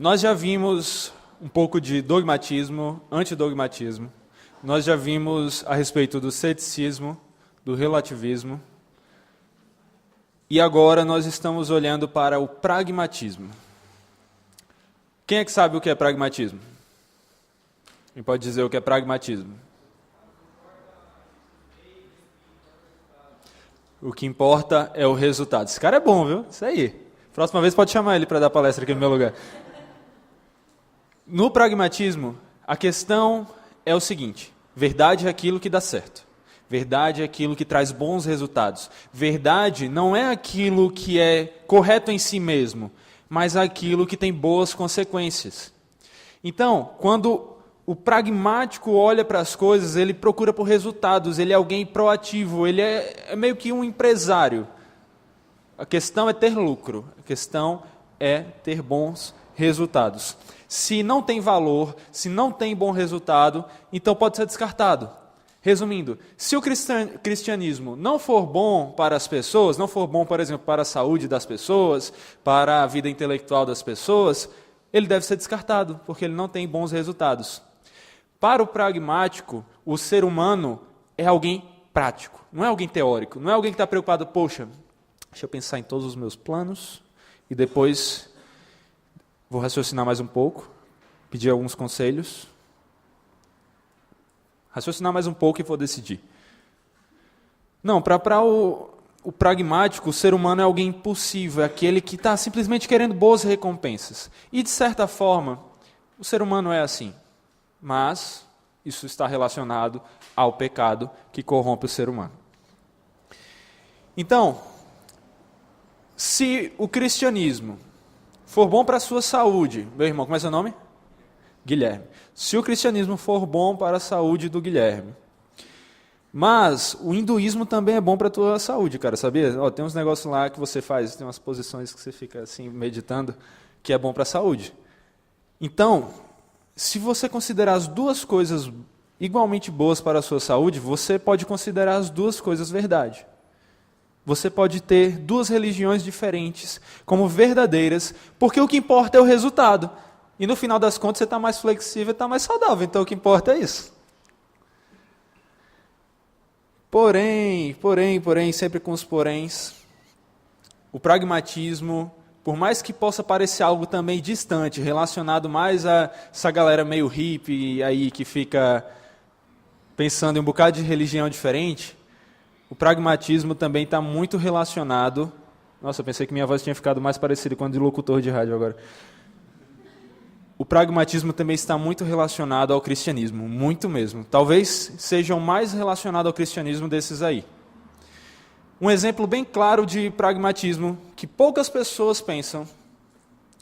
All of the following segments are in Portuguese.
Nós já vimos um pouco de dogmatismo, antidogmatismo. Nós já vimos a respeito do ceticismo, do relativismo. E agora nós estamos olhando para o pragmatismo. Quem é que sabe o que é pragmatismo? Quem pode dizer o que é pragmatismo? O que importa é o resultado. Esse cara é bom, viu? Isso aí. Próxima vez pode chamar ele para dar palestra aqui no meu lugar. No pragmatismo, a questão é o seguinte: verdade é aquilo que dá certo. Verdade é aquilo que traz bons resultados. Verdade não é aquilo que é correto em si mesmo, mas aquilo que tem boas consequências. Então, quando o pragmático olha para as coisas, ele procura por resultados, ele é alguém proativo, ele é meio que um empresário. A questão é ter lucro, a questão é ter bons resultados. Se não tem valor, se não tem bom resultado, então pode ser descartado. Resumindo, se o cristianismo não for bom para as pessoas, não for bom, por exemplo, para a saúde das pessoas, para a vida intelectual das pessoas, ele deve ser descartado, porque ele não tem bons resultados. Para o pragmático, o ser humano é alguém prático, não é alguém teórico, não é alguém que está preocupado, poxa, deixa eu pensar em todos os meus planos e depois vou raciocinar mais um pouco, pedir alguns conselhos. Raciocinar mais um pouco e vou decidir. Não, para o pragmático, o ser humano é alguém impulsivo, é aquele que está simplesmente querendo boas recompensas. E, de certa forma, o ser humano é assim. Mas isso está relacionado ao pecado que corrompe o ser humano. Então, se o cristianismo for bom para a sua saúde, meu irmão, como é seu nome? Guilherme. Se o cristianismo for bom para a saúde do Guilherme, mas o hinduísmo também é bom para a tua saúde, cara, sabia? Ó, tem uns negócios lá que você faz, tem umas posições que você fica assim meditando, que é bom para a saúde. Então, se você considerar as duas coisas igualmente boas para a sua saúde, você pode considerar as duas coisas verdade. Você pode ter duas religiões diferentes como verdadeiras, porque o que importa é o resultado. E no final das contas você está mais flexível, está mais saudável, então o que importa é isso. Porém, sempre com os poréns, o pragmatismo, por mais que possa parecer algo também distante, relacionado mais a essa galera meio hippie aí que fica pensando em um bocado de religião diferente, o pragmatismo também está muito relacionado... Nossa, eu pensei que minha voz tinha ficado mais parecida com a de locutor de rádio agora. O pragmatismo também está muito relacionado ao cristianismo, muito mesmo. Talvez seja o mais relacionado ao cristianismo desses aí. Um exemplo bem claro de pragmatismo, que poucas pessoas pensam,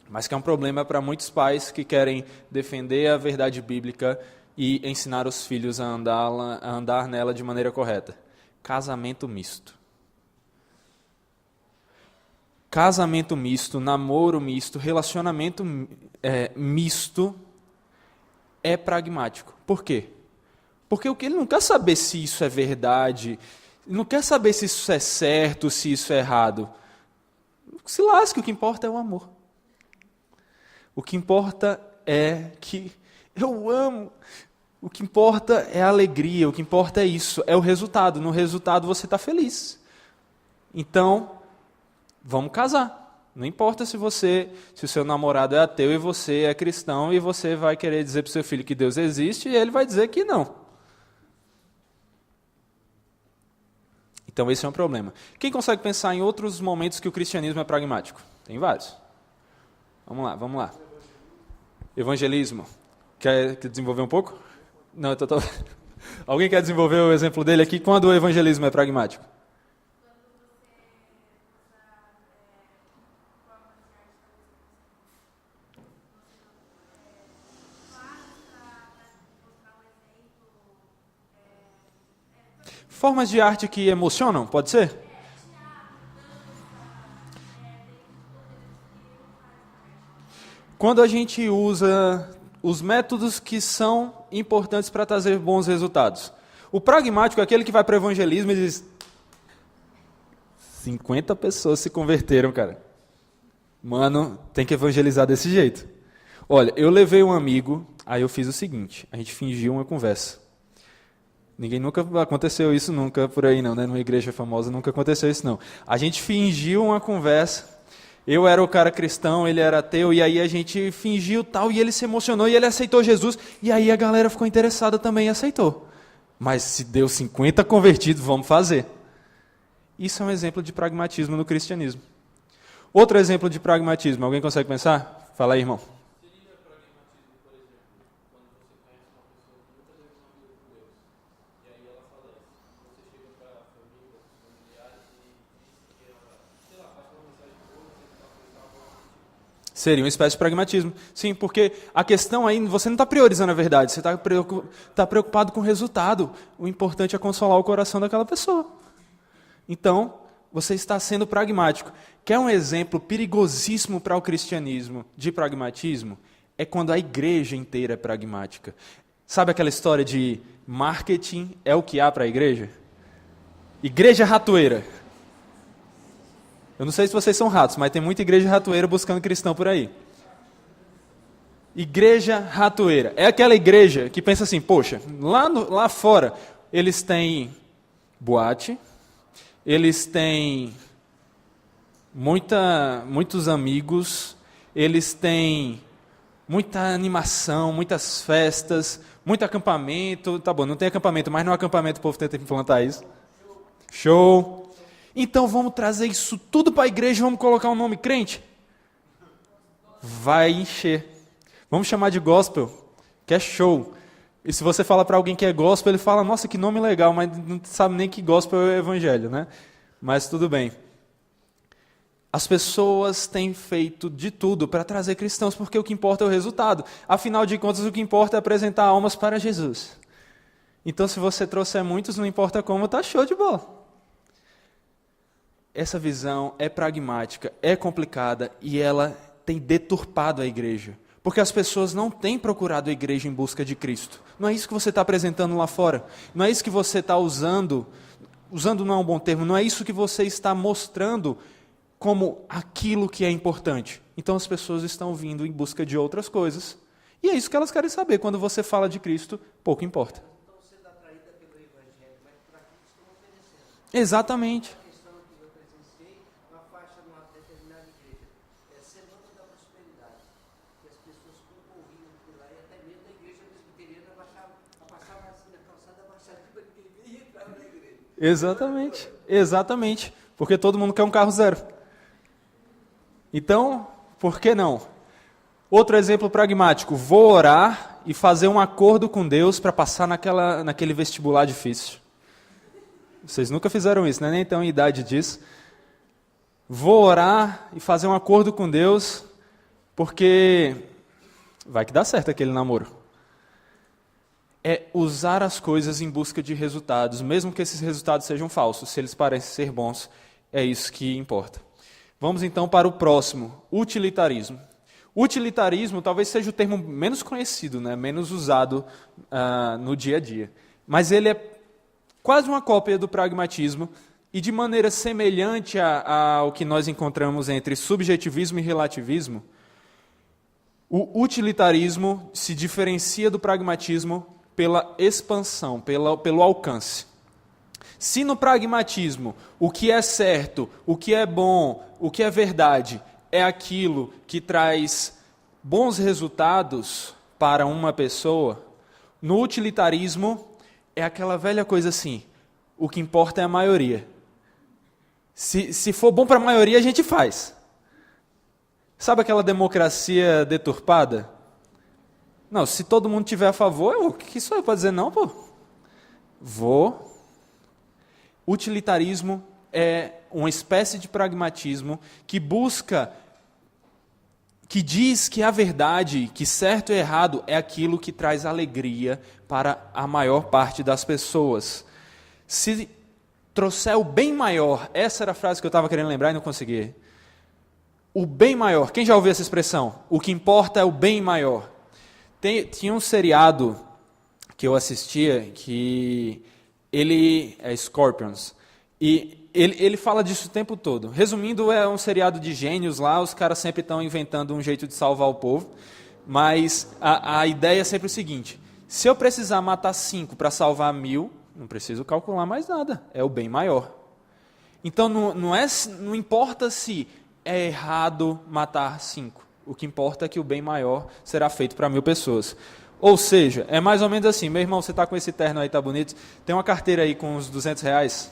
mas que é um problema para muitos pais que querem defender a verdade bíblica e ensinar os filhos a andar nela de maneira correta. Casamento misto. Casamento misto, namoro misto, relacionamento misto é pragmático. Por quê? Porque ele não quer saber se isso é verdade, ele não quer saber se isso é certo, se isso é errado. Se lasque, o que importa é o amor. O que importa é que eu amo. O que importa é a alegria, o que importa é isso, é o resultado. No resultado você está feliz. Então, vamos casar. Não importa se o seu namorado é ateu e você é cristão e você vai querer dizer para o seu filho que Deus existe e ele vai dizer que não. Então esse é um problema. Quem consegue pensar em outros momentos que o cristianismo é pragmático? Tem vários. Vamos lá. Evangelismo. Quer desenvolver um pouco? Não, Alguém quer desenvolver o exemplo dele aqui? Quando o evangelismo é pragmático? Formas de arte que emocionam, pode ser? Quando a gente usa os métodos que são importantes para trazer bons resultados. O pragmático é aquele que vai para o evangelismo e diz: 50 pessoas se converteram, cara. Mano, tem que evangelizar desse jeito. Olha, eu levei um amigo, aí eu fiz o seguinte, a gente fingiu uma conversa. Ninguém nunca aconteceu isso nunca por aí não, né? Numa igreja famosa nunca aconteceu isso não. A gente fingiu uma conversa. Eu era o cara cristão, ele era ateu, e aí a gente fingiu tal, e ele se emocionou e ele aceitou Jesus, e aí a galera ficou interessada também e aceitou. Mas se deu 50 convertidos, vamos fazer. Isso é um exemplo de pragmatismo no cristianismo. Outro exemplo de pragmatismo, alguém consegue pensar? Fala aí, irmão. Seria uma espécie de pragmatismo. Sim, porque a questão aí, você não está priorizando a verdade, você está preocupado com o resultado. O importante é consolar o coração daquela pessoa. Então, você está sendo pragmático. Quer um exemplo perigosíssimo para o cristianismo de pragmatismo? É quando a igreja inteira é pragmática. Sabe aquela história de marketing é o que há para a igreja? Igreja ratoeira. Eu não sei se vocês são ratos, mas tem muita igreja ratoeira buscando cristão por aí. Igreja ratoeira. É aquela igreja que pensa assim, poxa, lá fora eles têm boate, eles têm muitos amigos, eles têm muita animação, muitas festas, muito acampamento. Tá bom, não tem acampamento, mas no acampamento o povo tenta implantar isso. Show! Então vamos trazer isso tudo para a igreja e vamos colocar o nome crente? Vai encher. Vamos chamar de gospel, que é show. E se você fala para alguém que é gospel, ele fala, nossa, que nome legal, mas não sabe nem que gospel é o evangelho, né? Mas tudo bem. As pessoas têm feito de tudo para trazer cristãos, porque o que importa é o resultado. Afinal de contas, o que importa é apresentar almas para Jesus. Então, se você trouxer muitos, não importa como, tá show de bola. Essa visão é pragmática, é complicada e ela tem deturpado a igreja. Porque as pessoas não têm procurado a igreja em busca de Cristo. Não é isso que você está apresentando lá fora. Não é isso que você está usando não é um bom termo, não é isso que você está mostrando como aquilo que é importante. Então as pessoas estão vindo em busca de outras coisas. E é isso que elas querem saber. Quando você fala de Cristo, pouco importa. Estão sendo atraídas pelo Evangelho, mas por aquilo que estão oferecendo. Exatamente. A questão que eu presenciei, uma faixa numa determinada igreja, é Semana da Prosperidade, que as pessoas concorriam por lá e até mesmo a igreja presbiteriana passava assim na calçada, abaixada, para ninguém entrar na igreja. Exatamente. Porque todo mundo quer um carro zero. Então, por que não? Outro exemplo pragmático. Vou orar e fazer um acordo com Deus para passar naquele vestibular difícil. Vocês nunca fizeram isso, né? Nem estão em idade disso. Vou orar e fazer um acordo com Deus, porque vai que dá certo aquele namoro. É usar as coisas em busca de resultados, mesmo que esses resultados sejam falsos, se eles parecem ser bons, é isso que importa. Vamos então para o próximo, utilitarismo. Utilitarismo talvez seja o termo menos conhecido, né? Menos usado no dia a dia. Mas ele é quase uma cópia do pragmatismo e de maneira semelhante ao que nós encontramos entre subjetivismo e relativismo, o utilitarismo se diferencia do pragmatismo pela expansão, pelo alcance. Se no pragmatismo o que é certo, o que é bom, o que é verdade, é aquilo que traz bons resultados para uma pessoa, no utilitarismo é aquela velha coisa assim, o que importa é a maioria. Se for bom para a maioria, a gente faz. Sabe aquela democracia deturpada? Não, se todo mundo tiver a favor, o que isso é para dizer não, pô? Vou. Utilitarismo é uma espécie de pragmatismo que diz que a verdade, que certo e errado é aquilo que traz alegria para a maior parte das pessoas. Se trouxer o bem maior, essa era a frase que eu estava querendo lembrar e não consegui. O bem maior, quem já ouviu essa expressão? O que importa é o bem maior. Tinha um seriado que eu assistia, que ele é Scorpions, e ele fala disso o tempo todo. Resumindo, é um seriado de gênios lá, os caras sempre estão inventando um jeito de salvar o povo, Mas a ideia é sempre o seguinte: se eu precisar matar 5 para salvar 1000, não preciso calcular mais nada, é o bem maior. Então não importa se é errado matar 5, o que importa é que o bem maior será feito para 1000 pessoas. Ou seja, é mais ou menos assim: meu irmão, você está com esse terno aí, tá bonito, tem uma carteira aí com uns R$200?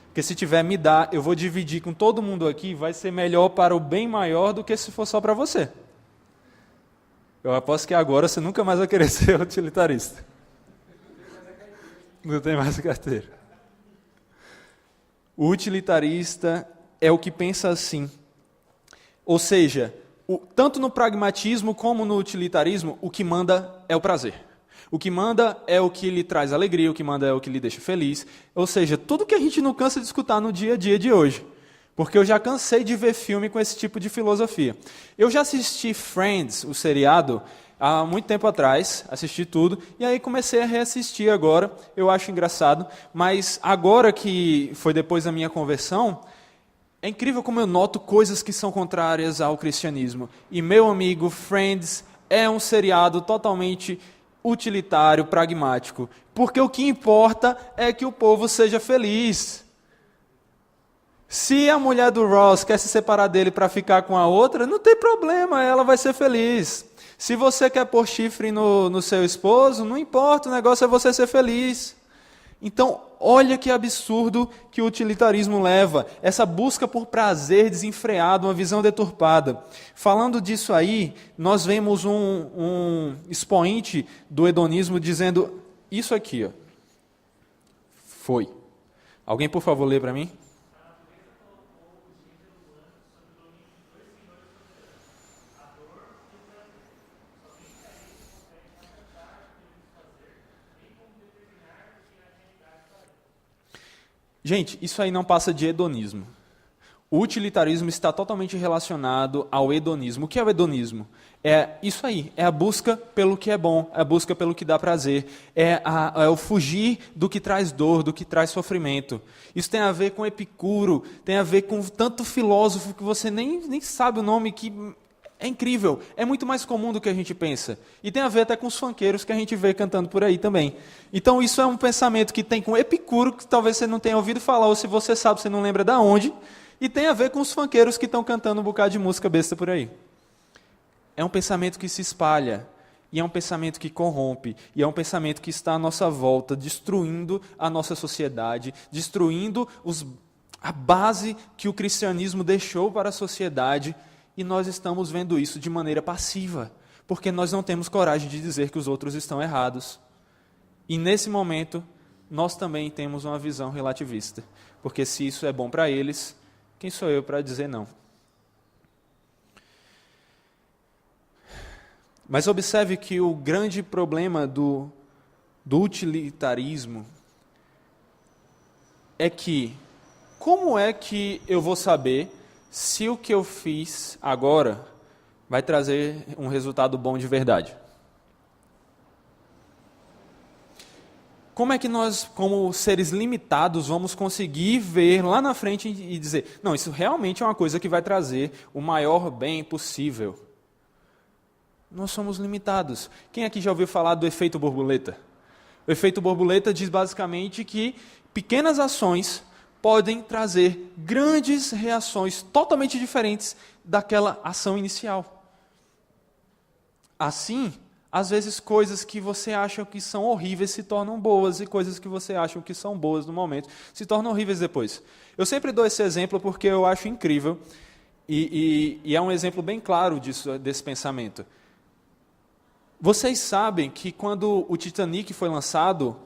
Porque se tiver, me dá, eu vou dividir com todo mundo aqui, vai ser melhor para o bem maior do que se for só para você. Eu aposto que agora você nunca mais vai querer ser utilitarista. Não tem mais a carteira. O utilitarista é o que pensa assim. Ou seja, tanto no pragmatismo como no utilitarismo, o que manda é o prazer. O que manda é o que lhe traz alegria, o que manda é o que lhe deixa feliz. Ou seja, tudo que a gente não cansa de escutar no dia a dia de hoje. Porque eu já cansei de ver filme com esse tipo de filosofia. Eu já assisti Friends, o seriado, há muito tempo atrás, assisti tudo, e aí comecei a reassistir agora, eu acho engraçado, mas agora que foi depois da minha conversão, é incrível como eu noto coisas que são contrárias ao cristianismo. E, meu amigo, Friends é um seriado totalmente utilitário, pragmático, porque o que importa é que o povo seja feliz. Se a mulher do Ross quer se separar dele para ficar com a outra, não tem problema, ela vai ser feliz. Se você quer pôr chifre no seu esposo, não importa, o negócio é você ser feliz. Então, olha que absurdo que o utilitarismo leva, essa busca por prazer desenfreado, uma visão deturpada. Falando disso aí, nós vemos um expoente do hedonismo dizendo isso aqui. Ó. Foi. Alguém, por favor, lê para mim? Gente, isso aí não passa de hedonismo. O utilitarismo está totalmente relacionado ao hedonismo. O que é o hedonismo? É isso aí, é a busca pelo que é bom, é a busca pelo que dá prazer, é o fugir do que traz dor, do que traz sofrimento. Isso tem a ver com Epicuro, tem a ver com tanto filósofo que você nem sabe o nome, que é incrível, é muito mais comum do que a gente pensa. E tem a ver até com os funkeiros que a gente vê cantando por aí também. Então isso é um pensamento que tem com Epicuro, que talvez você não tenha ouvido falar, ou se você sabe, você não lembra de onde, e tem a ver com os funkeiros que estão cantando um bocado de música besta por aí. É um pensamento que se espalha, e é um pensamento que corrompe, e é um pensamento que está à nossa volta, destruindo a nossa sociedade, destruindo a base que o cristianismo deixou para a sociedade. E nós estamos vendo isso de maneira passiva, porque nós não temos coragem de dizer que os outros estão errados. E nesse momento, nós também temos uma visão relativista, porque se isso é bom para eles, quem sou eu para dizer não? Mas observe que o grande problema do utilitarismo é que, como é que eu vou saber se o que eu fiz agora vai trazer um resultado bom de verdade? Como é que nós, como seres limitados, vamos conseguir ver lá na frente e dizer, não, isso realmente é uma coisa que vai trazer o maior bem possível? Nós somos limitados. Quem aqui já ouviu falar do efeito borboleta? O efeito borboleta diz basicamente que pequenas ações podem trazer grandes reações totalmente diferentes daquela ação inicial. Assim, às vezes coisas que você acha que são horríveis se tornam boas, e coisas que você acha que são boas no momento se tornam horríveis depois. Eu sempre dou esse exemplo porque eu acho incrível, e é um exemplo bem claro desse pensamento. Vocês sabem que quando o Titanic foi lançado,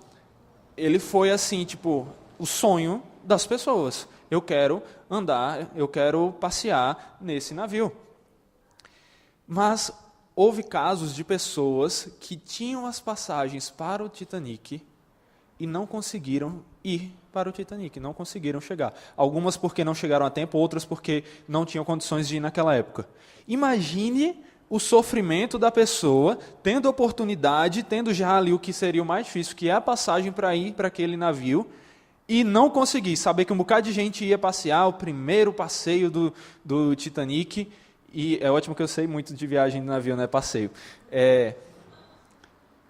ele foi assim, tipo, o sonho das pessoas. Eu quero andar, eu quero passear nesse navio. Mas houve casos de pessoas que tinham as passagens para o Titanic e não conseguiram ir para o Titanic, não conseguiram chegar. Algumas porque não chegaram a tempo, outras porque não tinham condições de ir naquela época. Imagine o sofrimento da pessoa, tendo oportunidade, tendo já ali o que seria o mais difícil, que é a passagem para ir para aquele navio, e não conseguir, saber que um bocado de gente ia passear, o primeiro passeio do Titanic, E é ótimo que eu sei muito de viagem de navio, né? Passeio.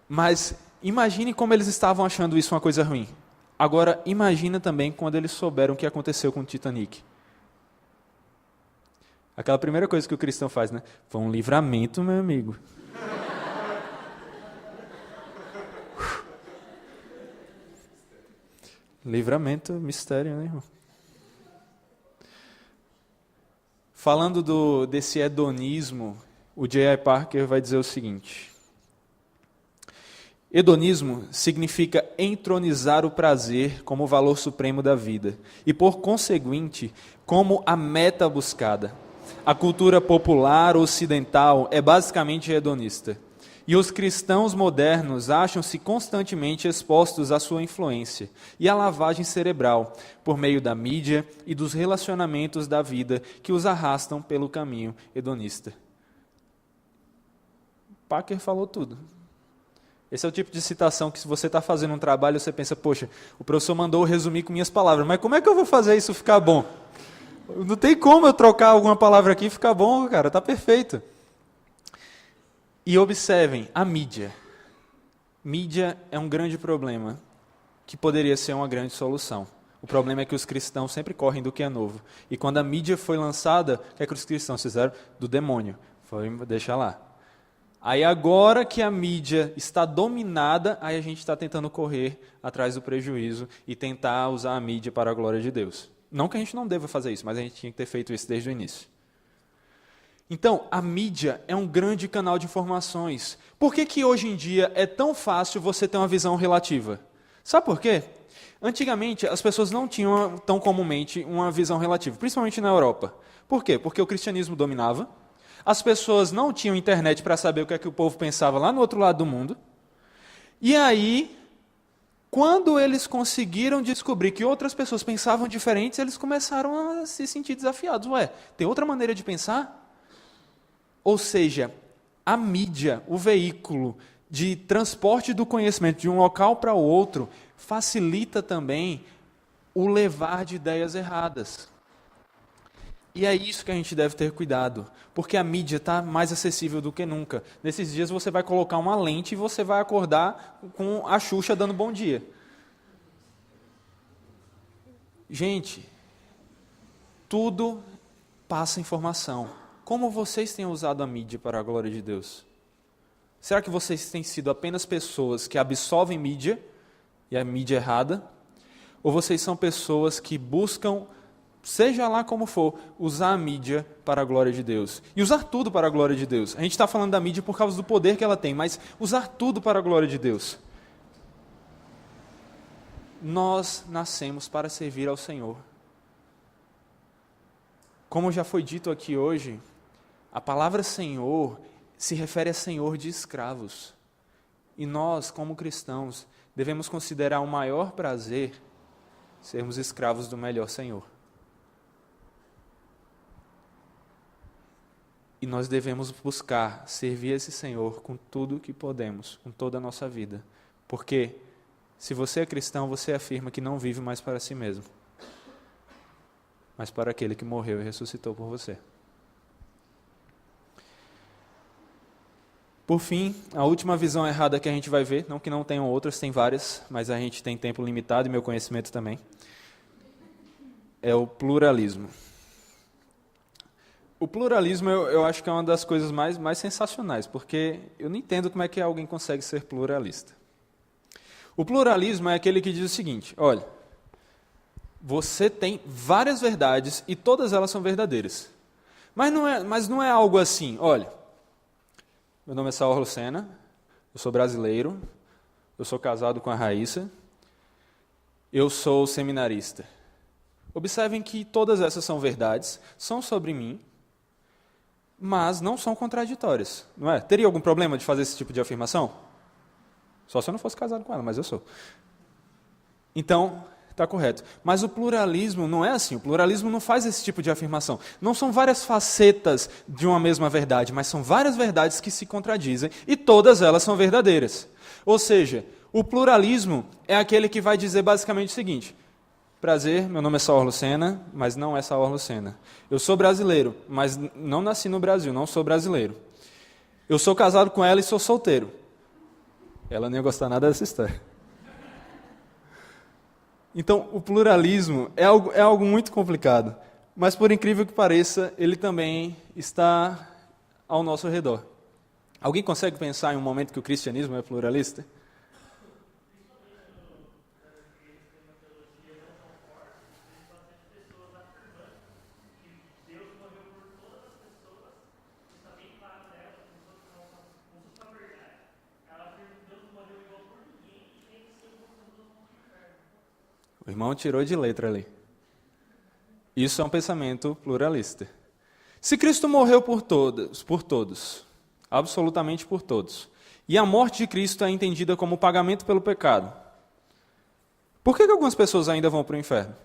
Mas imagine como eles estavam achando isso uma coisa ruim. Agora, imagina também quando eles souberam o que aconteceu com o Titanic. Aquela primeira coisa que o cristão faz, né? Foi um livramento, meu amigo. Livramento, mistério, né, irmão? Falando desse hedonismo, o J.I. Packer vai dizer o seguinte: hedonismo significa entronizar o prazer como o valor supremo da vida e, por conseguinte, como a meta buscada. A cultura popular ocidental é basicamente hedonista. E os cristãos modernos acham-se constantemente expostos à sua influência e à lavagem cerebral, por meio da mídia e dos relacionamentos da vida que os arrastam pelo caminho hedonista. Packer falou tudo. Esse é o tipo de citação que, se você está fazendo um trabalho, você pensa, poxa, o professor mandou eu resumir com minhas palavras, mas como é que eu vou fazer isso ficar bom? Não tem como eu trocar alguma palavra aqui e ficar bom, cara, está perfeito. E observem, a mídia. Mídia é um grande problema, que poderia ser uma grande solução. O problema é que os cristãos sempre correm do que é novo. E quando a mídia foi lançada, o que é que os cristãos fizeram? Do demônio. Foi, deixa lá. Aí agora que a mídia está dominada, aí a gente está tentando correr atrás do prejuízo e tentar usar a mídia para a glória de Deus. Não que a gente não deva fazer isso, mas a gente tinha que ter feito isso desde o início. Então, a mídia é um grande canal de informações. Por que hoje em dia é tão fácil você ter uma visão relativa? Sabe por quê? Antigamente, as pessoas não tinham tão comumente uma visão relativa, principalmente na Europa. Por quê? Porque o cristianismo dominava, as pessoas não tinham internet para saber o que é que o povo pensava lá no outro lado do mundo, e aí, quando eles conseguiram descobrir que outras pessoas pensavam diferentes, eles começaram a se sentir desafiados. Ué, tem outra maneira de pensar? Ou seja, a mídia, o veículo de transporte do conhecimento de um local para o outro, facilita também o levar de ideias erradas. E é isso que a gente deve ter cuidado, porque a mídia está mais acessível do que nunca. Nesses dias você vai colocar uma lente e você vai acordar com a Xuxa dando bom dia. Gente, tudo passa informação. Como vocês têm usado a mídia para a glória de Deus? Será que vocês têm sido apenas pessoas que absorvem mídia, e a mídia errada? Ou vocês são pessoas que buscam, seja lá como for, usar a mídia para a glória de Deus? E usar tudo para a glória de Deus. A gente está falando da mídia por causa do poder que ela tem, mas usar tudo para a glória de Deus. Nós nascemos para servir ao Senhor. Como já foi dito aqui hoje, a palavra Senhor se refere a senhor de escravos. E nós, como cristãos, devemos considerar o maior prazer sermos escravos do melhor Senhor. E nós devemos buscar servir esse Senhor com tudo que podemos, com toda a nossa vida. Porque, se você é cristão, você afirma que não vive mais para si mesmo, mas para aquele que morreu e ressuscitou por você. Por fim, a última visão errada que a gente vai ver, não que não tenham outras, tem várias, mas a gente tem tempo limitado e meu conhecimento também, é o pluralismo. O pluralismo eu acho que é uma das coisas mais sensacionais, porque eu não entendo como é que alguém consegue ser pluralista. O pluralismo é aquele que diz o seguinte: olha, você tem várias verdades e todas elas são verdadeiras. Mas não é algo assim, olha, meu nome é Saul Lucena, eu sou brasileiro, eu sou casado com a Raíssa, eu sou seminarista. Observem que todas essas são verdades, são sobre mim, mas não são contraditórias, não é? Teria algum problema de fazer esse tipo de afirmação? Só se eu não fosse casado com ela, mas eu sou. Então, está correto. Mas o pluralismo não é assim. O pluralismo não faz esse tipo de afirmação. Não são várias facetas de uma mesma verdade, mas são várias verdades que se contradizem e todas elas são verdadeiras. Ou seja, o pluralismo é aquele que vai dizer basicamente o seguinte: Prazer, meu nome é Saor Lucena, mas não é Saor Lucena. Eu sou brasileiro, mas não nasci no Brasil, não sou brasileiro. Eu sou casado com ela e sou solteiro. Ela nem ia gostar nada dessa história. Então, o pluralismo é algo muito complicado, mas por incrível que pareça, ele também está ao nosso redor. Alguém consegue pensar em um momento que o cristianismo é pluralista? O irmão tirou de letra ali. Isso é um pensamento pluralista. Se Cristo morreu por todos, absolutamente por todos, e a morte de Cristo é entendida como pagamento pelo pecado, por que algumas pessoas ainda vão para o inferno?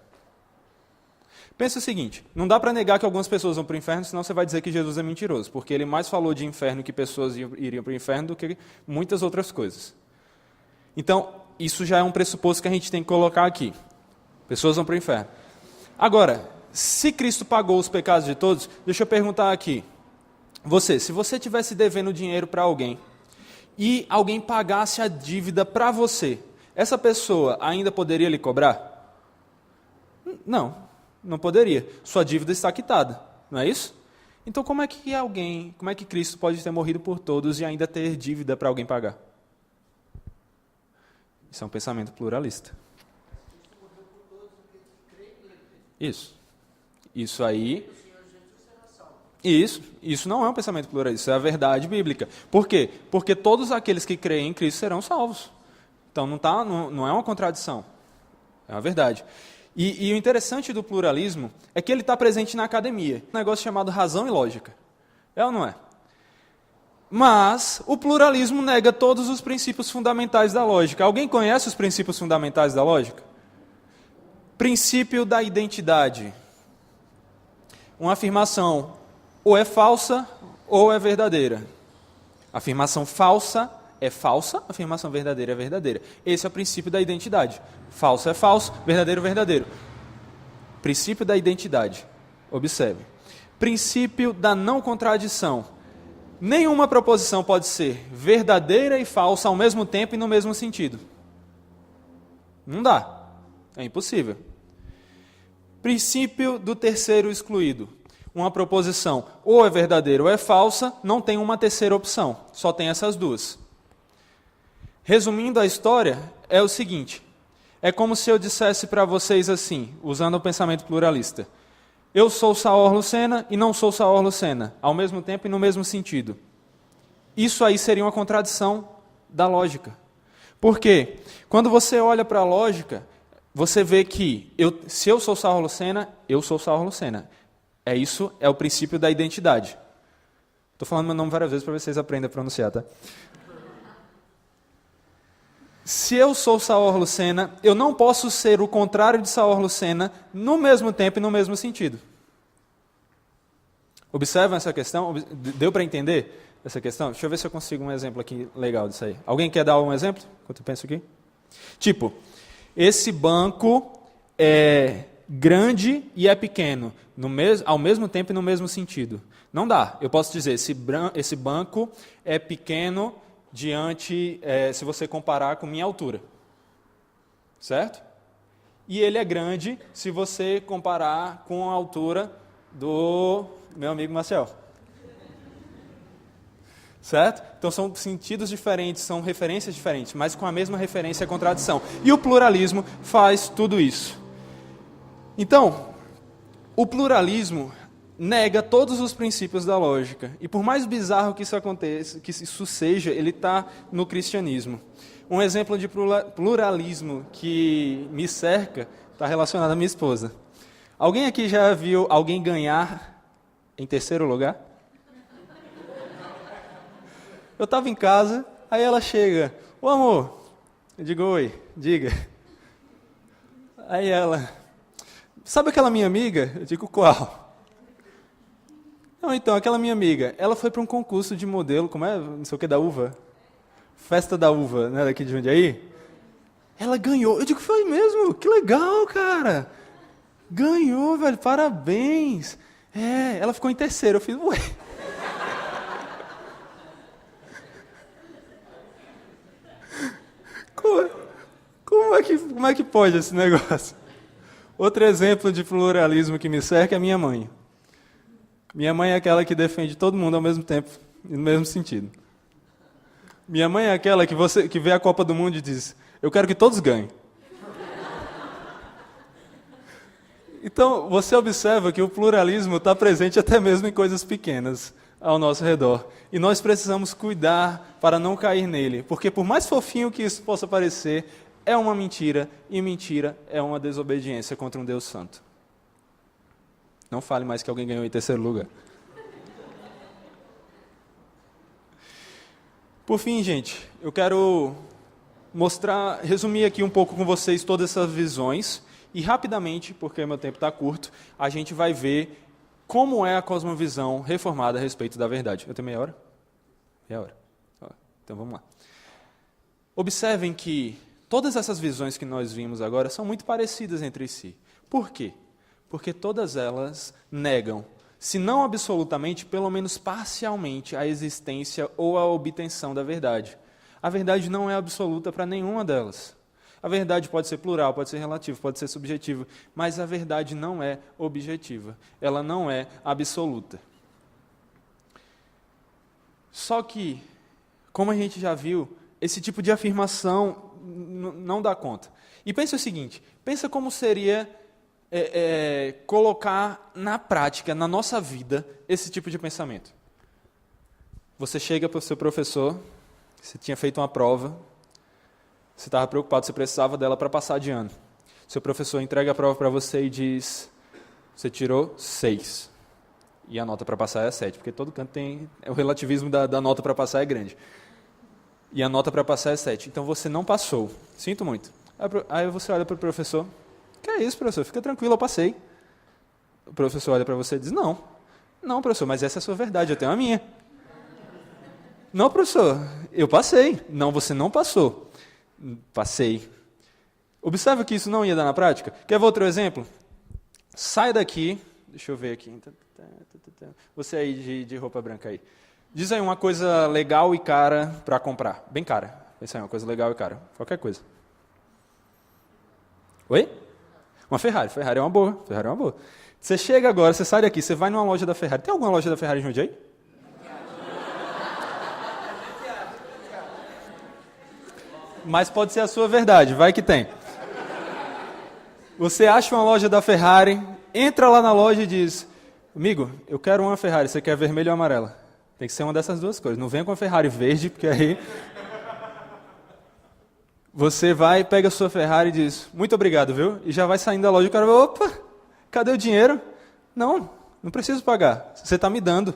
Pensa o seguinte, não dá para negar que algumas pessoas vão para o inferno, senão você vai dizer que Jesus é mentiroso, porque ele mais falou de inferno que pessoas iriam para o inferno do que muitas outras coisas. Então, isso já é um pressuposto que a gente tem que colocar aqui. Pessoas vão para o inferno. Agora, se Cristo pagou os pecados de todos, deixa eu perguntar aqui. Se você estivesse devendo dinheiro para alguém e alguém pagasse a dívida para você, essa pessoa ainda poderia lhe cobrar? Não poderia. Sua dívida está quitada, não é isso? Então como é que Cristo pode ter morrido por todos e ainda ter dívida para alguém pagar? Isso é um pensamento pluralista. Isso aí. Isso não é um pensamento pluralista, isso é a verdade bíblica. Por quê? Porque todos aqueles que creem em Cristo serão salvos. Então não é uma contradição. É uma verdade. E o interessante do pluralismo é que ele está presente na academia. Um negócio chamado razão e lógica. É ou não é? Mas o pluralismo nega todos os princípios fundamentais da lógica. Alguém conhece os princípios fundamentais da lógica? Princípio da identidade. Uma afirmação ou é falsa ou é verdadeira. Afirmação falsa é falsa, afirmação verdadeira é verdadeira. Esse é o princípio da identidade. Falso é falso, verdadeiro é verdadeiro. Princípio da identidade. Observe. Princípio da não contradição. Nenhuma proposição pode ser verdadeira e falsa ao mesmo tempo e no mesmo sentido. Não dá. É impossível. Princípio do terceiro excluído. Uma proposição ou é verdadeira ou é falsa, não tem uma terceira opção. Só tem essas duas. Resumindo a história, é o seguinte. É como se eu dissesse para vocês assim, usando o pensamento pluralista. Eu sou Saor Lucena e não sou Saor Lucena, ao mesmo tempo e no mesmo sentido. Isso aí seria uma contradição da lógica. Por quê? Quando você olha para a lógica, você vê que se eu sou Saor Lucena, eu sou Saor Lucena. Isso é o princípio da identidade. Estou falando meu nome várias vezes para vocês aprendam a pronunciar, tá? Se eu sou Saor Lucena, eu não posso ser o contrário de Saor Lucena no mesmo tempo e no mesmo sentido. Observam essa questão? Deu para entender essa questão? Deixa eu ver se eu consigo um exemplo aqui legal disso aí. Alguém quer dar um exemplo? Enquanto eu penso aqui. Tipo, esse banco é grande e é pequeno, ao mesmo tempo e no mesmo sentido. Não dá. Eu posso dizer, esse banco é pequeno se você comparar com minha altura. Certo? E ele é grande se você comparar com a altura do meu amigo Marcel. Certo? Então são sentidos diferentes, são referências diferentes, mas com a mesma referência é contradição. E o pluralismo faz tudo isso. Então, o pluralismo nega todos os princípios da lógica. E por mais bizarro que isso aconteça, que isso seja, ele está no cristianismo. Um exemplo de pluralismo que me cerca está relacionado à minha esposa. Alguém aqui já viu alguém ganhar em terceiro lugar? Eu estava em casa, aí ela chega. Ô amor, eu digo oi, diga. Aí ela, sabe aquela minha amiga? Eu digo qual? Não, então, aquela minha amiga, ela foi para um concurso de modelo, como é? Não sei o que, da uva. Festa da uva, né, daqui de Jundiaí. Ela ganhou. Eu digo, foi mesmo? Que legal, cara. Ganhou, velho, parabéns. Ela ficou em terceiro. Eu fiz, ué. Como é que pode esse negócio? Outro exemplo de pluralismo que me cerca é minha mãe. Minha mãe é aquela que defende todo mundo ao mesmo tempo, no mesmo sentido. Minha mãe é aquela que vê a Copa do Mundo e diz, eu quero que todos ganhem. Então, você observa que o pluralismo está presente até mesmo em coisas pequenas ao nosso redor. E nós precisamos cuidar para não cair nele, porque por mais fofinho que isso possa parecer, é uma mentira, e mentira é uma desobediência contra um Deus santo. Não fale mais que alguém ganhou em terceiro lugar. Por fim, gente, eu quero resumir aqui um pouco com vocês todas essas visões, e rapidamente, porque meu tempo está curto, a gente vai ver como é a cosmovisão reformada a respeito da verdade. Eu tenho meia hora? Meia hora. Então vamos lá. Observem que todas essas visões que nós vimos agora são muito parecidas entre si. Por quê? Porque todas elas negam, se não absolutamente, pelo menos parcialmente, a existência ou a obtenção da verdade. A verdade não é absoluta para nenhuma delas. A verdade pode ser plural, pode ser relativa, pode ser subjetiva, mas a verdade não é objetiva, ela não é absoluta. Só que, como a gente já viu, esse tipo de afirmação não dá conta. E pensa o seguinte, pensa como seria colocar na prática, na nossa vida, esse tipo de pensamento. Você chega para o seu professor, você tinha feito uma prova, você estava preocupado, você precisava dela para passar de ano. Seu professor entrega a prova para você e diz, você tirou 6. E a nota para passar é 7, porque todo canto tem... O relativismo da nota para passar é grande. E a nota para passar é 7. Então você não passou. Sinto muito. Aí você olha para o professor, que é isso, professor? Fica tranquilo, eu passei. O professor olha para você e diz, não, professor, mas essa é a sua verdade, eu tenho a minha. Não, professor, eu passei. Não, você não passou. Passei. Observa que isso não ia dar na prática. Quer ver outro exemplo? Sai daqui. Deixa eu ver aqui. Você aí de roupa branca aí. Diz aí uma coisa legal e cara para comprar. Bem cara. Pensa aí, uma coisa legal e cara. Qualquer coisa. Oi? Uma Ferrari. Ferrari é uma boa. Ferrari é uma boa. Você chega agora, você sai daqui, você vai numa loja da Ferrari. Tem alguma loja da Ferrari em Jundiaí? Mas pode ser a sua verdade, vai que tem. Você acha uma loja da Ferrari, entra lá na loja e diz, amigo, eu quero uma Ferrari, você quer vermelha ou amarela? Tem que ser uma dessas duas cores, não venha com a Ferrari verde, porque aí... Você vai, pega a sua Ferrari e diz, muito obrigado, viu? E já vai saindo da loja e o cara vai, opa, cadê o dinheiro? Não preciso pagar, você está me dando.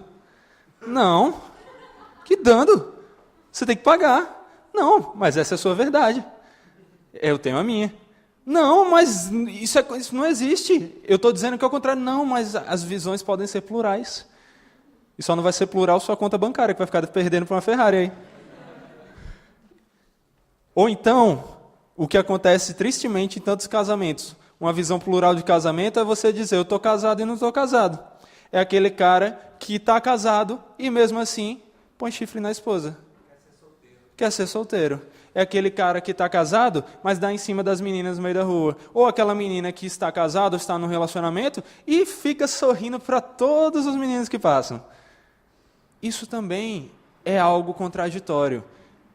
Não, que dando? Você tem que pagar. Não, mas essa é a sua verdade. Eu tenho a minha. Não, mas isso não existe. Eu estou dizendo que é o contrário. Não, mas as visões podem ser plurais. E só não vai ser plural sua conta bancária, que vai ficar perdendo para uma Ferrari aí. Ou então, o que acontece tristemente em tantos casamentos. Uma visão plural de casamento é você dizer, eu estou casado e não estou casado. É aquele cara que está casado e mesmo assim põe chifre na esposa. Quer ser solteiro. É aquele cara que está casado, mas dá em cima das meninas no meio da rua. Ou aquela menina que está casada, está num relacionamento e fica sorrindo para todos os meninos que passam. Isso também é algo contraditório,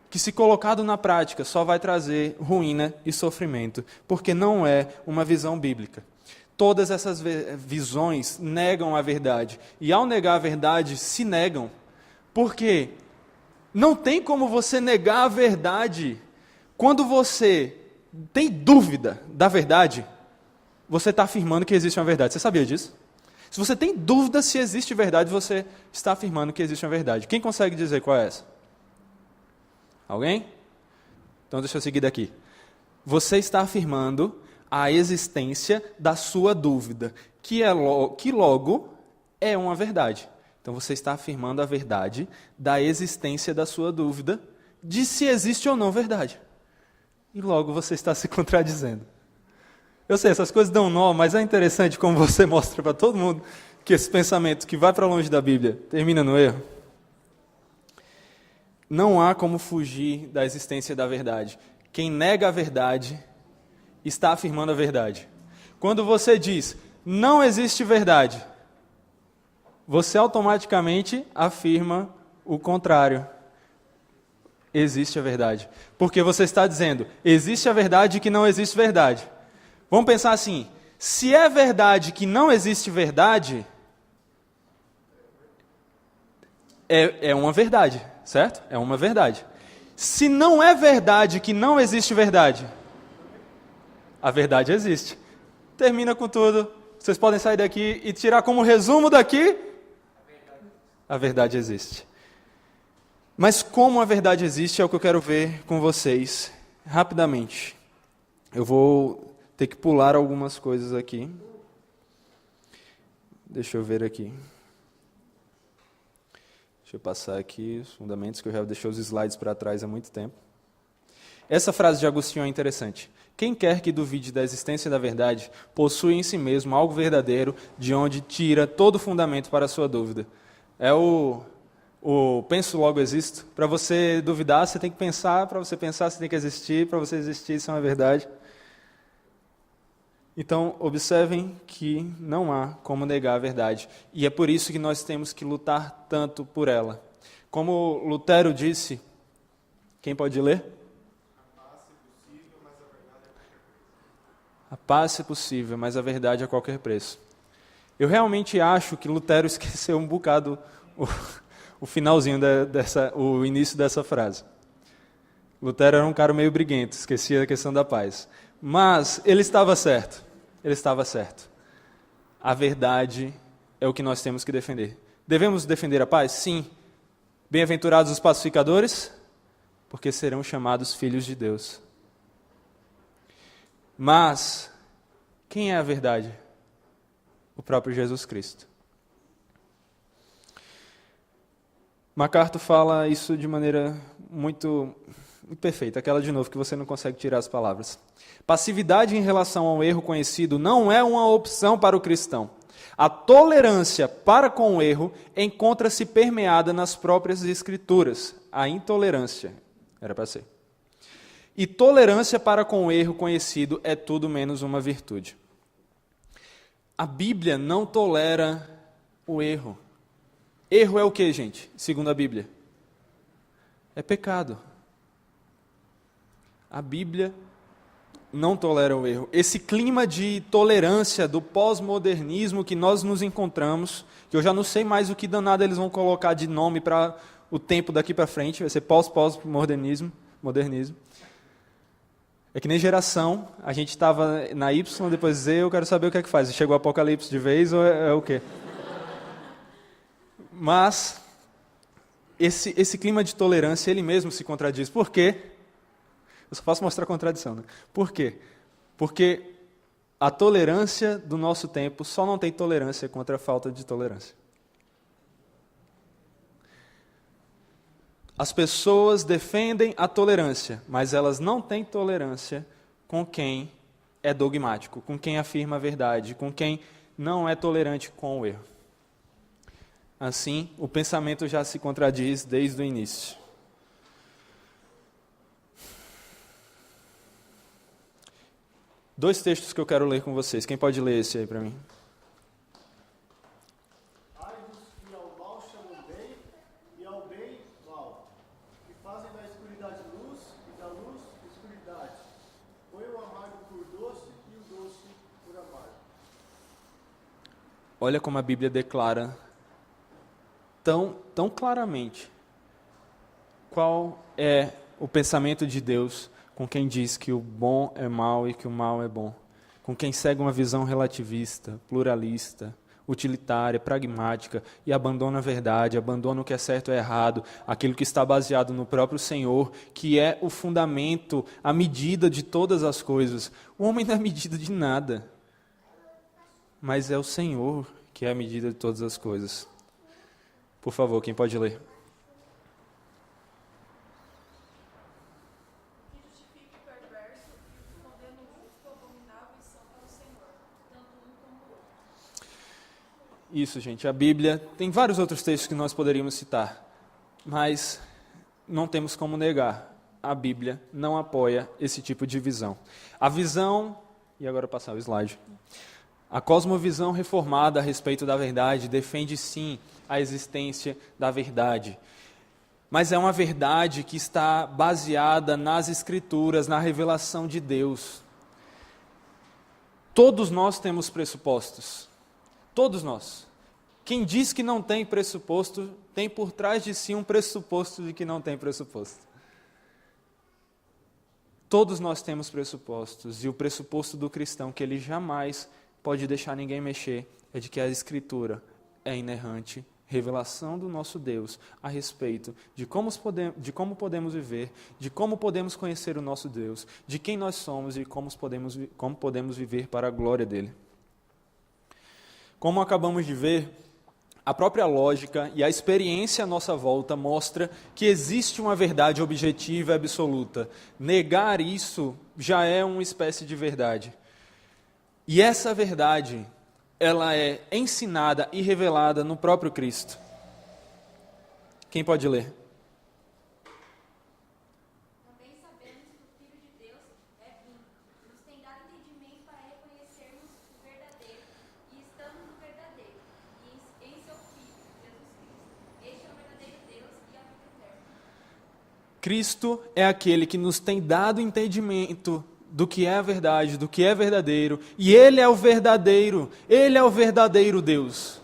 que se colocado na prática só vai trazer ruína e sofrimento, porque não é uma visão bíblica. Todas essas visões negam a verdade, e ao negar a verdade, se negam. Por quê? Não tem como você negar a verdade. Quando você tem dúvida da verdade, você está afirmando que existe uma verdade. Você sabia disso? Se você tem dúvida se existe verdade, você está afirmando que existe uma verdade. Quem consegue dizer qual é essa? Alguém? Então deixa eu seguir daqui. Você está afirmando a existência da sua dúvida, que logo é uma verdade. Então você está afirmando a verdade da existência da sua dúvida de se existe ou não verdade. e logo você está se contradizendo. Eu sei, essas coisas dão nó, mas é interessante como você mostra para todo mundo que esse pensamento que vai para longe da Bíblia termina no erro. Não há como fugir da existência da verdade. Quem nega a verdade está afirmando a verdade. Quando você diz, não existe verdade, você automaticamente afirma o contrário. Existe a verdade. Porque você está dizendo, existe a verdade e que não existe verdade. Vamos pensar assim, se é verdade que não existe verdade, é uma verdade, certo? É uma verdade. Se não é verdade que não existe verdade, a verdade existe. Termina com tudo. Vocês podem sair daqui e tirar como resumo daqui, a verdade existe. Mas como a verdade existe é o que eu quero ver com vocês rapidamente. Eu vou ter que pular algumas coisas aqui. Deixa eu ver aqui. Deixa eu passar aqui os fundamentos, que eu já deixei os slides para trás há muito tempo. Essa frase de Agostinho é interessante. Quem quer que duvide da existência da verdade, possui em si mesmo algo verdadeiro, de onde tira todo o fundamento para a sua dúvida. É o penso logo existo. Para você duvidar, você tem que pensar. Para você pensar, você tem que existir. Para você existir, isso é uma verdade. Então, observem que não há como negar a verdade. E é por isso que nós temos que lutar tanto por ela. Como Lutero disse, quem pode ler? A paz é possível, mas a verdade a qualquer preço. Eu realmente acho que Lutero esqueceu um bocado o finalzinho o início dessa frase. Lutero era um cara meio briguento, esquecia a questão da paz. Mas ele estava certo. Ele estava certo. A verdade é o que nós temos que defender. Devemos defender a paz? Sim. Bem-aventurados os pacificadores, porque serão chamados filhos de Deus. Mas, quem é a verdade? O próprio Jesus Cristo. MacArthur fala isso de maneira muito perfeita, aquela de novo que você não consegue tirar as palavras. Passividade em relação ao erro conhecido não é uma opção para o cristão. A tolerância para com o erro encontra-se permeada nas próprias Escrituras. A intolerância, era para ser. E tolerância para com o erro conhecido é tudo menos uma virtude. A Bíblia não tolera o erro. Erro é o que, gente? Segundo a Bíblia? É pecado. A Bíblia não tolera o erro. Esse clima de tolerância do pós-modernismo que nós nos encontramos, que eu já não sei mais o que danado eles vão colocar de nome para o tempo daqui para frente, vai ser pós-modernismo. É que nem geração, a gente estava na Y, depois Z, eu quero saber o que é que faz. Chegou o Apocalipse de vez ou é o quê? Mas esse clima de tolerância, ele mesmo se contradiz. Por quê? Eu só posso mostrar a contradição, né? Por quê? Porque a tolerância do nosso tempo só não tem tolerância contra a falta de tolerância. As pessoas defendem a tolerância, mas elas não têm tolerância com quem é dogmático, com quem afirma a verdade, com quem não é tolerante com o erro. Assim, o pensamento já se contradiz desde o início. Dois textos que eu quero ler com vocês. Quem pode ler esse aí para mim? Ai dos que ao mal chamam bem e ao bem mal, que fazem da escuridade luz e da luz escuridade. Põe o amargo por doce e o doce por amargo. Olha como a Bíblia declara tão claramente qual é o pensamento de Deus com quem diz que o bom é mal e que o mal é bom, com quem segue uma visão relativista, pluralista, utilitária, pragmática e abandona a verdade, abandona o que é certo e errado, aquilo que está baseado no próprio Senhor, que é o fundamento, a medida de todas as coisas. O homem não é medida de nada, mas é o Senhor que é a medida de todas as coisas. Por favor, quem pode ler? Que justifique o perverso Isso, gente. A Bíblia tem vários outros textos que nós poderíamos citar, mas não temos como negar. A Bíblia não apoia esse tipo de visão. A visão, e agora passar o slide, a cosmovisão reformada a respeito da verdade defende sim a existência da verdade. Mas é uma verdade que está baseada nas Escrituras, na revelação de Deus. Todos nós temos pressupostos. Todos nós. Quem diz que não tem pressuposto, tem por trás de si um pressuposto de que não tem pressuposto. Todos nós temos pressupostos. E o pressuposto do cristão, que ele jamais pode deixar ninguém mexer, é de que a Escritura é inerrante, revelação do nosso Deus a respeito de como podemos viver, de como podemos conhecer o nosso Deus, de quem nós somos e como podemos viver para a glória dele. Como acabamos de ver, a própria lógica e a experiência à nossa volta mostra que existe uma verdade objetiva e absoluta. Negar isso já é uma espécie de verdade. E essa verdade, ela é ensinada e revelada no próprio Cristo. Quem pode ler? Também sabemos que o Filho de Deus é vindo, nos tem dado entendimento para reconhecermos o verdadeiro, e estamos no verdadeiro, e em seu Filho, Jesus Cristo. Este é o verdadeiro Deus e a vida eterna. Cristo é aquele que nos tem dado entendimento do que é a verdade, do que é verdadeiro, e Ele é o verdadeiro Deus.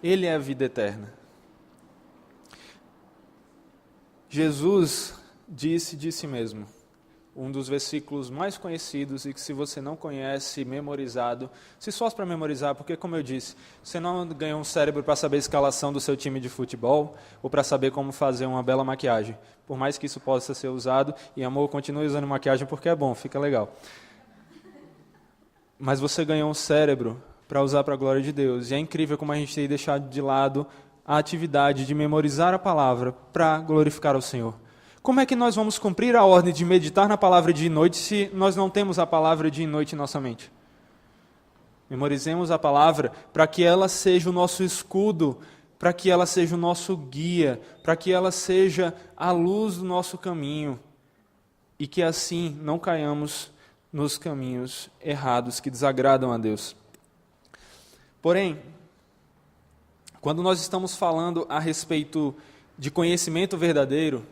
Ele é a vida eterna. Jesus disse de si mesmo, um dos versículos mais conhecidos e que se você não conhece, memorizado, se esforce para memorizar, porque como eu disse, você não ganhou um cérebro para saber a escalação do seu time de futebol ou para saber como fazer uma bela maquiagem. Por mais que isso possa ser usado, e amor, continue usando maquiagem porque é bom, fica legal. Mas você ganhou um cérebro para usar para a glória de Deus. E é incrível como a gente tem deixado de lado a atividade de memorizar a palavra para glorificar ao Senhor. Como é que nós vamos cumprir a ordem de meditar na palavra dia e noite se nós não temos a palavra dia e noite em nossa mente? Memorizemos a palavra para que ela seja o nosso escudo, para que ela seja o nosso guia, para que ela seja a luz do nosso caminho e que assim não caiamos nos caminhos errados que desagradam a Deus. Porém, quando nós estamos falando a respeito de conhecimento verdadeiro,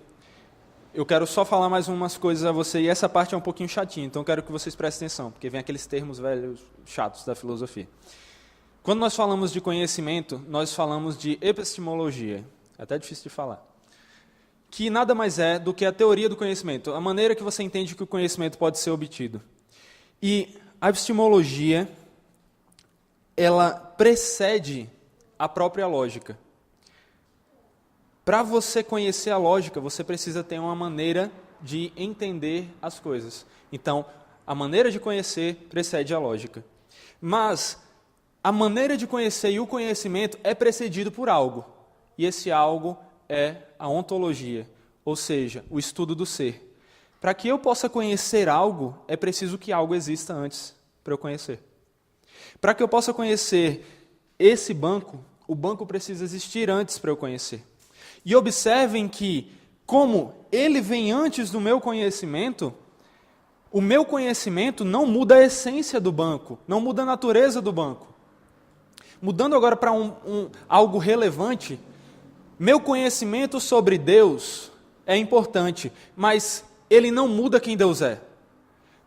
eu quero só falar mais umas coisas a você, e essa parte é um pouquinho chatinha, então eu quero que vocês prestem atenção, porque vem aqueles termos velhos, chatos da filosofia. Quando nós falamos de conhecimento, nós falamos de epistemologia, é até difícil de falar, que nada mais é do que a teoria do conhecimento, a maneira que você entende que o conhecimento pode ser obtido. E a epistemologia, ela precede a própria lógica. Para você conhecer a lógica, você precisa ter uma maneira de entender as coisas. Então, a maneira de conhecer precede a lógica. Mas a maneira de conhecer e o conhecimento é precedido por algo. E esse algo é a ontologia, ou seja, o estudo do ser. Para que eu possa conhecer algo, é preciso que algo exista antes para eu conhecer. Para que eu possa conhecer esse banco, o banco precisa existir antes para eu conhecer. E observem que, como ele vem antes do meu conhecimento, o meu conhecimento não muda a essência do banco, não muda a natureza do banco. Mudando agora para algo relevante, meu conhecimento sobre Deus é importante, mas ele não muda quem Deus é.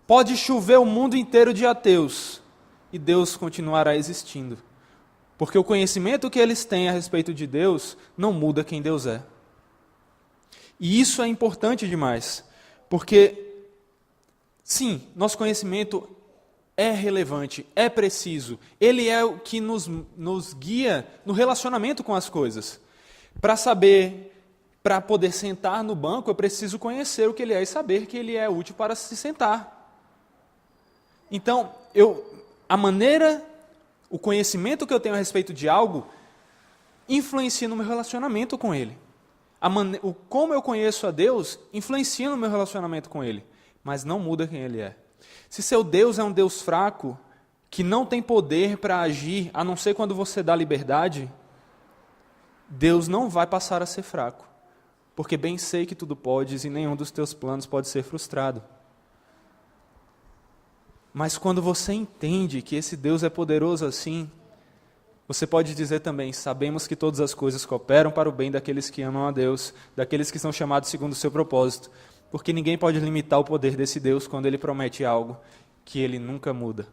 Pode chover o mundo inteiro de ateus e Deus continuará existindo. Porque o conhecimento que eles têm a respeito de Deus não muda quem Deus é. E isso é importante demais, porque, sim, nosso conhecimento é relevante, é preciso, ele é o que nos guia no relacionamento com as coisas. Para poder sentar no banco, eu preciso conhecer o que ele é e saber que ele é útil para se sentar. Então, o conhecimento que eu tenho a respeito de algo influencia no meu relacionamento com ele. Como eu conheço a Deus influencia no meu relacionamento com ele, mas não muda quem ele é. Se seu Deus é um Deus fraco, que não tem poder para agir, a não ser quando você dá liberdade, Deus não vai passar a ser fraco. Porque bem sei que tudo podes e nenhum dos teus planos pode ser frustrado. Mas quando você entende que esse Deus é poderoso assim, você pode dizer também, sabemos que todas as coisas cooperam para o bem daqueles que amam a Deus, daqueles que são chamados segundo o seu propósito, porque ninguém pode limitar o poder desse Deus quando Ele promete algo que Ele nunca muda.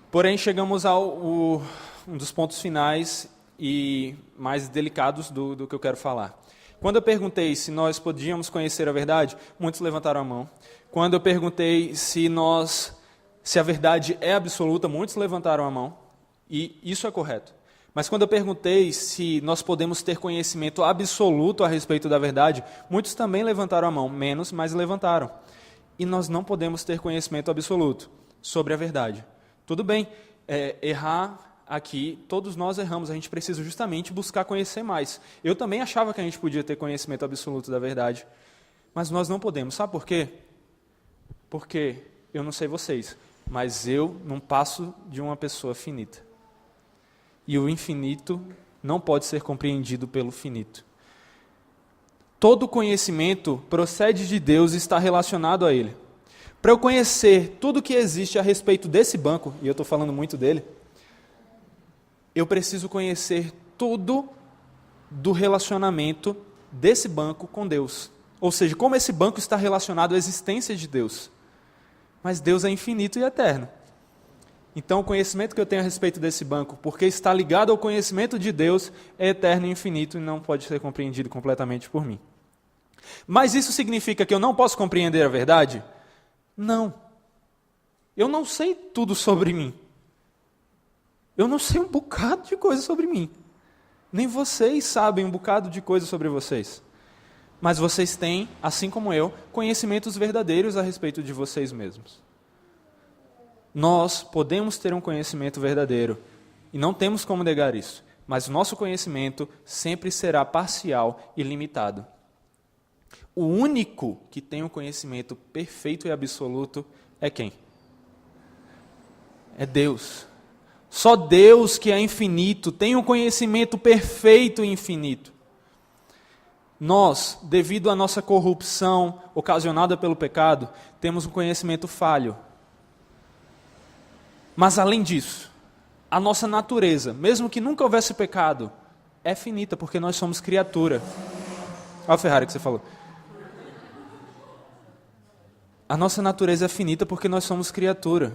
Porém, chegamos um dos pontos finais e mais delicados do que eu quero falar. Quando eu perguntei se nós podíamos conhecer a verdade, muitos levantaram a mão. Quando eu perguntei se a verdade é absoluta, muitos levantaram a mão. E isso é correto. Mas quando eu perguntei se nós podemos ter conhecimento absoluto a respeito da verdade, muitos também levantaram a mão, menos, mas levantaram. E nós não podemos ter conhecimento absoluto sobre a verdade. Tudo bem, errar aqui, todos nós erramos, a gente precisa justamente buscar conhecer mais. Eu também achava que a gente podia ter conhecimento absoluto da verdade, mas nós não podemos. Sabe por quê? Porque, eu não sei vocês, mas eu não passo de uma pessoa finita. E o infinito não pode ser compreendido pelo finito. Todo conhecimento procede de Deus e está relacionado a Ele. Para eu conhecer tudo que existe a respeito desse banco, e eu estou falando muito dele, eu preciso conhecer tudo do relacionamento desse banco com Deus. Ou seja, como esse banco está relacionado à existência de Deus. Mas Deus é infinito e eterno. Então, o conhecimento que eu tenho a respeito desse banco, porque está ligado ao conhecimento de Deus, é eterno e infinito e não pode ser compreendido completamente por mim. Mas isso significa que eu não posso compreender a verdade? Não. Eu não sei tudo sobre mim. Eu não sei um bocado de coisa sobre mim. Nem vocês sabem um bocado de coisa sobre vocês. Mas vocês têm, assim como eu, conhecimentos verdadeiros a respeito de vocês mesmos. Nós podemos ter um conhecimento verdadeiro, e não temos como negar isso, mas o nosso conhecimento sempre será parcial e limitado. O único que tem um conhecimento perfeito e absoluto é quem? É Deus. Só Deus, que é infinito, tem um conhecimento perfeito e infinito. Nós, devido à nossa corrupção ocasionada pelo pecado, temos um conhecimento falho. Mas além disso, a nossa natureza, mesmo que nunca houvesse pecado, é finita, porque nós somos criatura. Olha a Ferrari que você falou. A nossa natureza é finita porque nós somos criatura.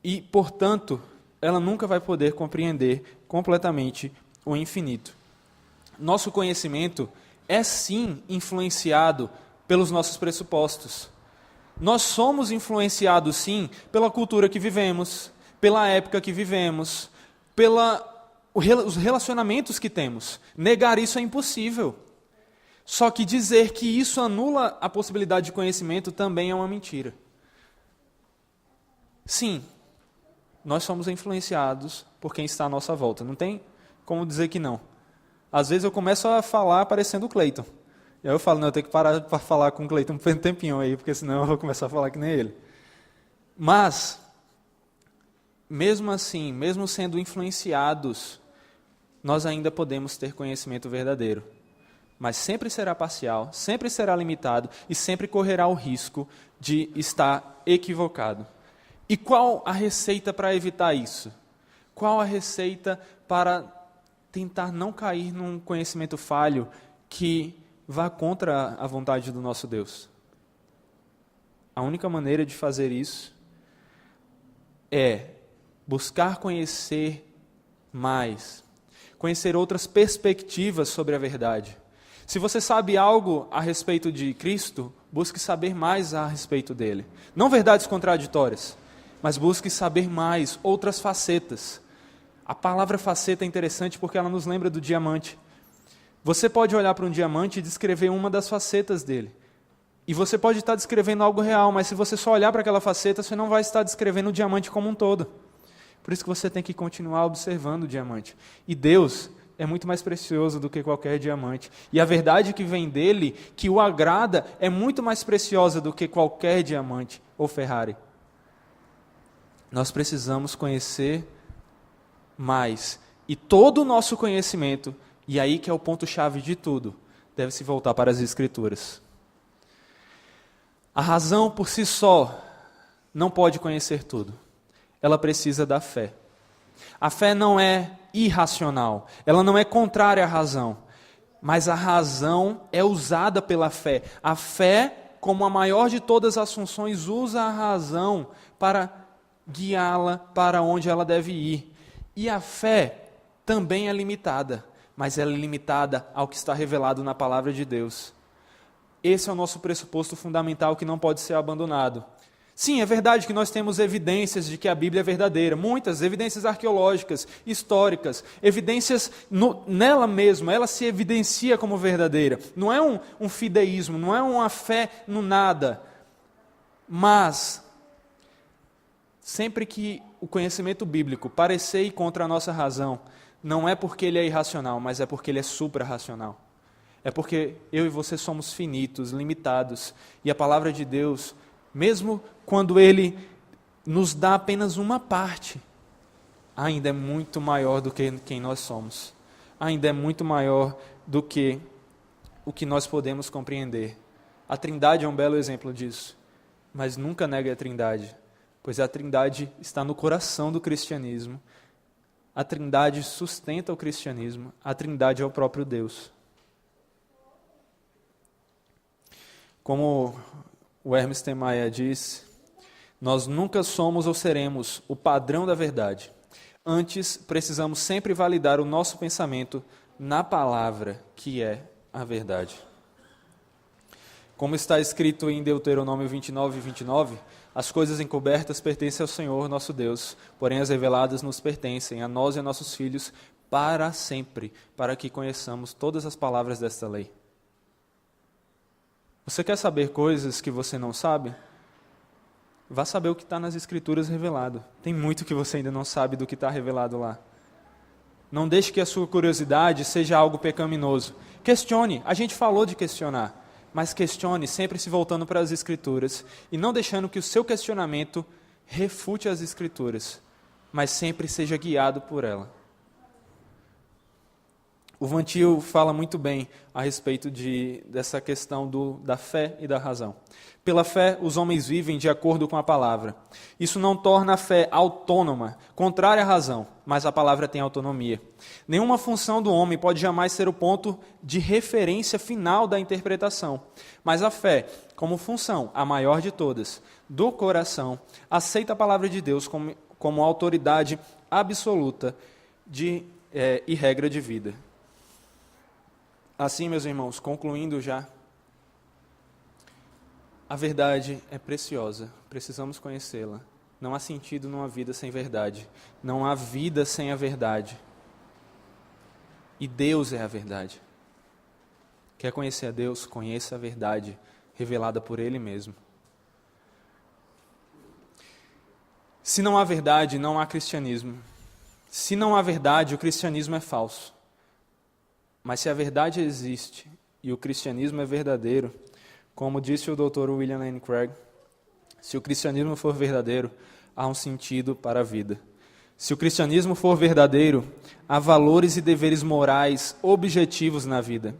E, portanto, ela nunca vai poder compreender completamente o infinito. Nosso conhecimento é sim influenciado pelos nossos pressupostos. Nós somos influenciados sim pela cultura que vivemos, pela época que vivemos, os relacionamentos que temos. Negar isso é impossível. Só que dizer que isso anula a possibilidade de conhecimento também é uma mentira. Sim, nós somos influenciados por quem está à nossa volta. Não tem como dizer que não. Às vezes eu começo a falar parecendo o Cleiton. E aí eu falo, não, eu tenho que parar para falar com o Cleiton um tempinho aí, porque senão eu vou começar a falar que nem ele. Mas, mesmo assim, mesmo sendo influenciados, nós ainda podemos ter conhecimento verdadeiro. Mas sempre será parcial, sempre será limitado e sempre correrá o risco de estar equivocado. E qual a receita para evitar isso? Qual a receita para tentar não cair num conhecimento falho que vá contra a vontade do nosso Deus? A única maneira de fazer isso é buscar conhecer mais, conhecer outras perspectivas sobre a verdade. Se você sabe algo a respeito de Cristo, busque saber mais a respeito dele. Não verdades contraditórias, mas busque saber mais, outras facetas. A palavra faceta é interessante porque ela nos lembra do diamante. Você pode olhar para um diamante e descrever uma das facetas dele. E você pode estar descrevendo algo real, mas se você só olhar para aquela faceta, você não vai estar descrevendo o diamante como um todo. Por isso que você tem que continuar observando o diamante. E Deus é muito mais precioso do que qualquer diamante. E a verdade que vem dele, que o agrada, é muito mais preciosa do que qualquer diamante ou Ferrari. Nós precisamos conhecer mais. E todo o nosso conhecimento, e aí que é o ponto-chave de tudo, deve se voltar para as Escrituras. A razão por si só não pode conhecer tudo. Ela precisa da fé. A fé não é irracional, ela não é contrária à razão, mas a razão é usada pela fé. A fé, como a maior de todas as funções, usa a razão para guiá-la para onde ela deve ir. E a fé também é limitada, mas ela é limitada ao que está revelado na palavra de Deus. Esse é o nosso pressuposto fundamental que não pode ser abandonado. Sim, é verdade que nós temos evidências de que a Bíblia é verdadeira, muitas evidências arqueológicas, históricas, evidências nela mesma, ela se evidencia como verdadeira. Não é um fideísmo, não é uma fé no nada, mas sempre que o conhecimento bíblico parecer ir contra a nossa razão, não é porque ele é irracional, mas é porque ele é supra-racional. É porque eu e você somos finitos, limitados, e a palavra de Deus, mesmo quando Ele nos dá apenas uma parte, ainda é muito maior do que quem nós somos. Ainda é muito maior do que o que nós podemos compreender. A Trindade é um belo exemplo disso. Mas nunca negue a Trindade, pois a Trindade está no coração do cristianismo. A Trindade sustenta o cristianismo. A Trindade é o próprio Deus. Como o Hermes Temaia diz, nós nunca somos ou seremos o padrão da verdade. Antes, precisamos sempre validar o nosso pensamento na palavra, que é a verdade. Como está escrito em Deuteronômio 29:29, as coisas encobertas pertencem ao Senhor nosso Deus, porém as reveladas nos pertencem, a nós e a nossos filhos, para sempre, para que conheçamos todas as palavras desta lei. Você quer saber coisas que você não sabe? Vá saber o que está nas Escrituras revelado. Tem muito que você ainda não sabe do que está revelado lá. Não deixe que a sua curiosidade seja algo pecaminoso. Questione, a gente falou de questionar, mas questione sempre se voltando para as Escrituras e não deixando que o seu questionamento refute as Escrituras, mas sempre seja guiado por ela. O Van Til fala muito bem a respeito dessa questão da fé e da razão. Pela fé, os homens vivem de acordo com a palavra. Isso não torna a fé autônoma, contrária à razão, mas a palavra tem autonomia. Nenhuma função do homem pode jamais ser o ponto de referência final da interpretação. Mas a fé, como função, a maior de todas, do coração, aceita a palavra de Deus como autoridade absoluta e regra de vida. Assim, meus irmãos, concluindo já, a verdade é preciosa, precisamos conhecê-la. Não há sentido numa vida sem verdade. Não há vida sem a verdade. E Deus é a verdade. Quer conhecer a Deus? Conheça a verdade revelada por Ele mesmo. Se não há verdade, não há cristianismo. Se não há verdade, o cristianismo é falso. Mas se a verdade existe e o cristianismo é verdadeiro, como disse o Dr. William Lane Craig, se o cristianismo for verdadeiro, há um sentido para a vida. Se o cristianismo for verdadeiro, há valores e deveres morais objetivos na vida.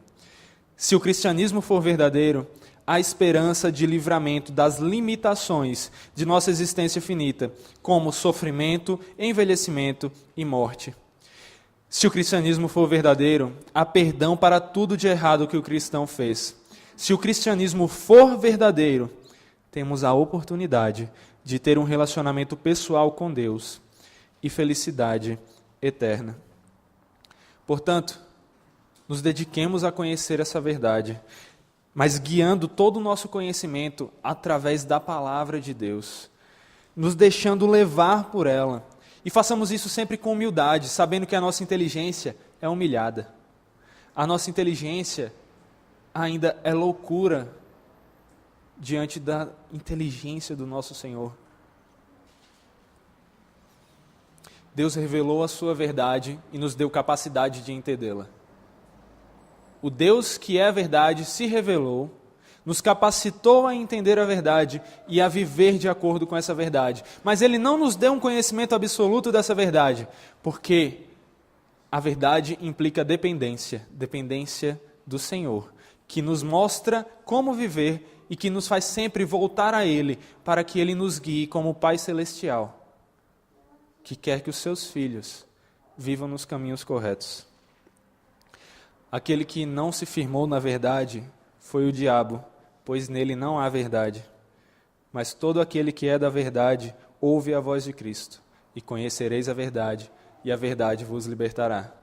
Se o cristianismo for verdadeiro, há esperança de livramento das limitações de nossa existência finita, como sofrimento, envelhecimento e morte. Se o cristianismo for verdadeiro, há perdão para tudo de errado que o cristão fez. Se o cristianismo for verdadeiro, temos a oportunidade de ter um relacionamento pessoal com Deus e felicidade eterna. Portanto, nos dediquemos a conhecer essa verdade, mas guiando todo o nosso conhecimento através da palavra de Deus, nos deixando levar por ela. E façamos isso sempre com humildade, sabendo que a nossa inteligência é humilhada. A nossa inteligência ainda é loucura diante da inteligência do nosso Senhor. Deus revelou a sua verdade e nos deu capacidade de entendê-la. O Deus que é a verdade se revelou, nos capacitou a entender a verdade e a viver de acordo com essa verdade. Mas Ele não nos deu um conhecimento absoluto dessa verdade, porque a verdade implica dependência do Senhor, que nos mostra como viver e que nos faz sempre voltar a Ele, para que Ele nos guie como Pai Celestial, que quer que os seus filhos vivam nos caminhos corretos. Aquele que não se firmou na verdade foi o diabo, pois nele não há verdade. Mas todo aquele que é da verdade ouve a voz de Cristo, e conhecereis a verdade, e a verdade vos libertará.